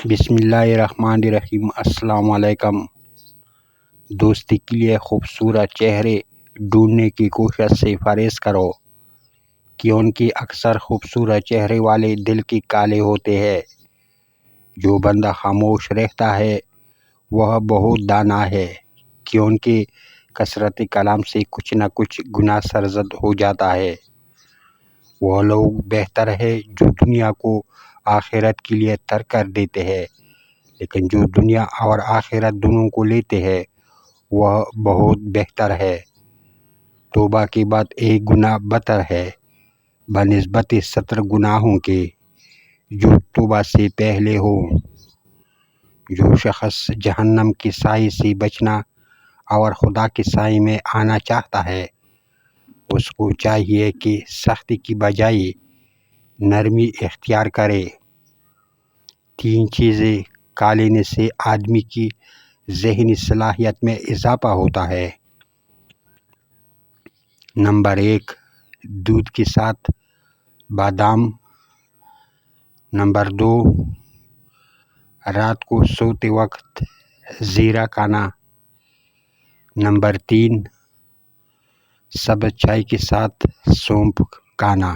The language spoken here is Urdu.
بسم اللہ الرحمن الرحیم۔ السلام علیکم۔ دوستی کے لیے خوبصورت چہرے ڈھونڈنے کی کوشش سے پرہیز کرو، کیونکہ اکثر خوبصورت چہرے والے دل کے کالے ہوتے ہیں۔ جو بندہ خاموش رہتا ہے وہ بہت دانا ہے، کیونکہ کثرت کلام سے کچھ نہ کچھ گناہ سرزد ہو جاتا ہے۔ وہ لوگ بہتر ہے جو دنیا کو آخرت کے لیے ترک کر دیتے ہیں، لیکن جو دنیا اور آخرت دونوں کو لیتے ہیں وہ بہت بہتر ہے۔ توبہ کے بعد ایک گناہ بہتر ہے بنسبت 70 گناہوں کے جو توبہ سے پہلے ہو۔ جو شخص جہنم کی سائے سے بچنا اور خدا کے سائے میں آنا چاہتا ہے، اس کو چاہیے کہ سختی کی بجائے نرمی اختیار کرے۔ 3 چیزیں کھا لینے سے آدمی کی ذہنی صلاحیت میں اضافہ ہوتا ہے۔ نمبر 1، دودھ کے ساتھ بادام۔ نمبر 2، رات کو سوتے وقت زیرہ کھانا۔ نمبر 3، سبز چائے کے ساتھ سونف کھانا۔